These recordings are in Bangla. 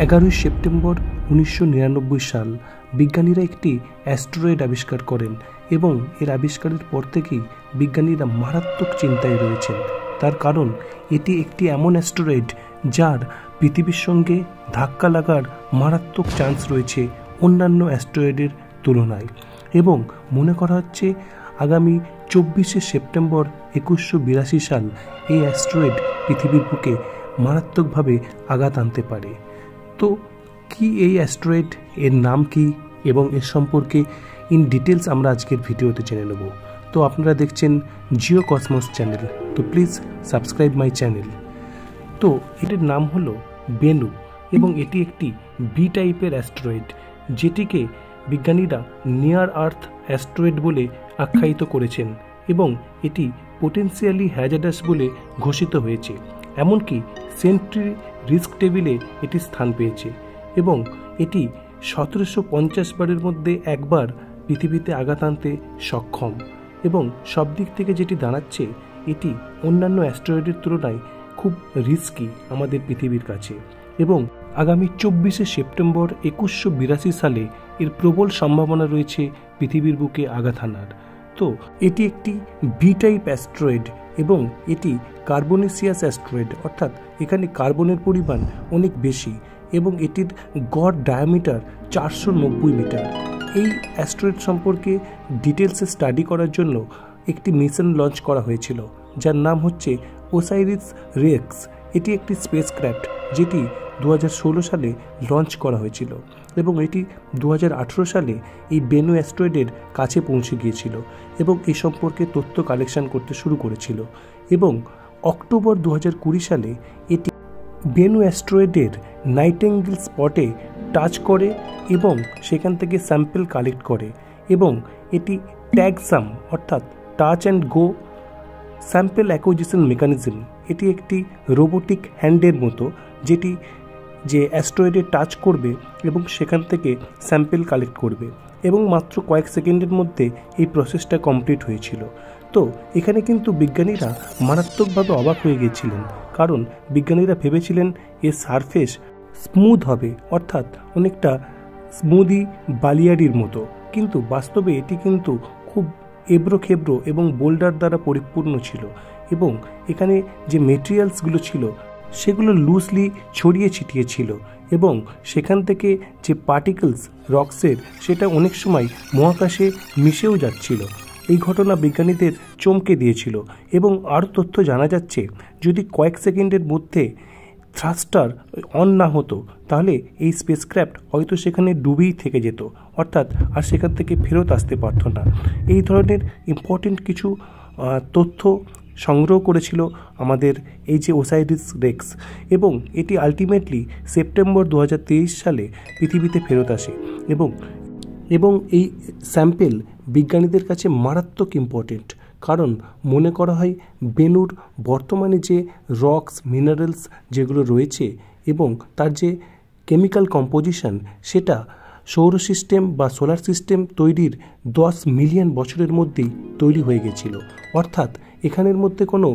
11 সেপ্টেম্বর 1999 সাল বিজ্ঞানীরা একটি অ্যাস্টেরয়েড আবিষ্কার করেন এবং এর আবিষ্কারের পর থেকেই বিজ্ঞানীরা মারাত্মক চিন্তায় রয়েছেন। তার কারণ এটি একটি এমন অ্যাস্টেরয়েড যার পৃথিবীর সঙ্গে ধাক্কা লাগার মারাত্মক চান্স রয়েছে অন্যান্য অ্যাস্টেরয়েডের তুলনায়, এবং মনে করা হচ্ছে আগামী 24 সেপ্টেম্বর 2182 সাল এই অ্যাস্টেরয়েড পৃথিবীর বুকে মারাত্মকভাবে আঘাত আনতে পারে। তো কি এই অ্যাস্টেরয়েড, এর নাম কি এবং এর সম্পর্কে ইন ডিটেলস আমরা আজকের ভিডিওতে জেনে নেব। তো আপনারা দেখছেন জিও কসমস চ্যানেল, তো প্লিজ সাবস্ক্রাইব মাই চ্যানেল। তো এটির নাম হলো বেনু এবং এটি একটি বি টাইপের অ্যাস্টেরয়েড, যেটিকে বিজ্ঞানীরা নিয়ার আর্থ অ্যাস্টেরয়েড বলে আখ্যায়িত করেছেন এবং এটি পোটেন্সিয়ালি হ্যাজার্ডাস বলে ঘোষিত হয়েছে। এমনকি সেন্ট্রি রিস্ক টেবিলে এটি স্থান পেয়েছে এবং এটি 1750 বারের মধ্যে একবার পৃথিবীতে আঘাত আনতে সক্ষম, এবং সব দিক থেকে যেটি দাঁড়াচ্ছে এটি অন্যান্য অ্যাস্টেরয়েডের তুলনায় খুব রিস্কি আমাদের পৃথিবীর কাছে, এবং আগামী 24 সেপ্টেম্বর 2182 সালে এর প্রবল সম্ভাবনা রয়েছে পৃথিবীর বুকে আঘাত হানার। তো এটি একটি বি টাইপ অ্যাস্টেরয়েড এবং এটি কার্বনেসিয়াস অ্যাস্টেরয়েড, অর্থাৎ এখানে কার্বনের পরিমাণ অনেক বেশি এবং এটির গড় ডায়ামিটার 490 মিটার। এই অ্যাস্টেরয়েড সম্পর্কে ডিটেলসে স্টাডি করার জন্য একটি মিশন লঞ্চ করা হয়েছিল, যার নাম হচ্ছে ওসাইরিস রেক্স। এটি একটি স্পেসক্রাফট যেটি 2016 সালে লঞ্চ করা হয়েছিল এবং এটি 2018 সালে এই বেনু অ্যাস্টেরয়েডের কাছে পৌঁছে গিয়েছিল এবং এই সম্পর্কে তথ্য কালেকশন করতে শুরু করেছিল, এবং অক্টোবর 2020 সালে এটি বেনু অ্যাস্টেরয়েডের নাইটেঙ্গেল স্পটে টাচ করে এবং সেখান থেকে স্যাম্পল কালেক্ট করে, এবং এটি ট্যাগসাম অর্থাৎ touch and go sample acquisition mechanism, এটি একটি রোবোটিক হ্যান্ডের মতো, যেটি যে অ্যাস্টেরয়েডে টাচ করবে এবং সেখান থেকে স্যাম্পল কালেক্ট করবে, এবং মাত্র কয়েক সেকেন্ডের মধ্যে এই প্রসেসটা কমপ্লিট হয়েছিল। তো এখানে কিন্তু বিজ্ঞানীরা মারাত্মকভাবে অবাক হয়ে গিয়েছিলেন, কারণ বিজ্ঞানীরা ভেবেছিলেন এর সারফেস স্মুথ হবে, অর্থাৎ অনেকটা স্মুদি বালিয়াড়ির মতো, কিন্তু বাস্তবে এটি কিন্তু খুব এবড়ো খেবড়ো এবং বোল্ডার দ্বারা পরিপূর্ণ ছিল, এবং এখানে যে মেটেরিয়ালসগুলো ছিল সেগুলো লুজলি ছড়িয়ে ছিটিয়ে ছিল, এবং সেখান থেকে যে পার্টিকেলস রক্সের সেটা অনেক সময় মহাকাশে মিশেও যাচ্ছিল। এই ঘটনা বিজ্ঞানীদের চমকে দিয়েছিল, এবং আরও তথ্য জানা যাচ্ছে যদি কয়েক সেকেন্ডের মধ্যে থ্রাস্টার অন না হতো তাহলে এই স্পেসক্রাফট হয়তো সেখানে ডুবেই থেকে যেত, অর্থাৎ আর সেখান থেকে ফেরত আসতে পারত না। এই ধরনের ইম্পর্টেন্ট কিছু তথ্য সংগ্রহ করেছিল আমাদের এই যে ওসাইরিস রেক্স, এবং এটি আলটিমেটলি সেপ্টেম্বর 2023 সালে পৃথিবীতে ফেরত আসে, এবং এই স্যাম্পেল বিজ্ঞানীদের কাছে মারাত্মক ইম্পর্টেন্ট, কারণ মনে করা হয় বেনুর বর্তমানে যে রক্স মিনারেলস যেগুলো রয়েছে এবং তার যে কেমিক্যাল কম্পোজিশন সেটা সৌর সিস্টেম বা সোলার সিস্টেম তৈরির 10 মিলিয়ন বছরের মধ্যেই তৈরি হয়ে গেছিল, অর্থাৎ এখানের মধ্যে কোনো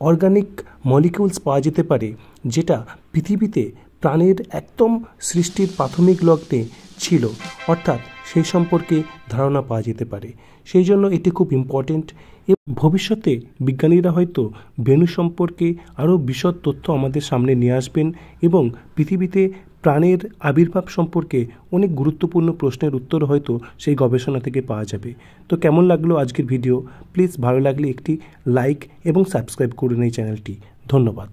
অর্গানিক মলিকিউলস পাওয়া যেতে পারে যেটা পৃথিবীতে প্রাণের একদম সৃষ্টির প্রাথমিক লগ্নে ছিল, অর্থাৎ সেই সম্পর্কে ধারণা পাওয়া যেতে পারে। সেই জন্য এটি খুব ইম্পর্টেন্ট, এবং ভবিষ্যতে বিজ্ঞানীরা হয়তো বেনু সম্পর্কে আরও বিশদ তথ্য আমাদের সামনে নিয়ে আসবেন এবং পৃথিবীতে প্রাণের আবির্ভাব সম্পর্কে অনেক গুরুত্বপূর্ণ প্রশ্নের উত্তর হয়তো সেই গবেষণা থেকে পাওয়া যাবে। তো কেমন লাগলো আজকের ভিডিও? প্লিজ ভালো লাগলে একটি লাইক এবং সাবস্ক্রাইব করুন এই চ্যানেলটি। ধন্যবাদ।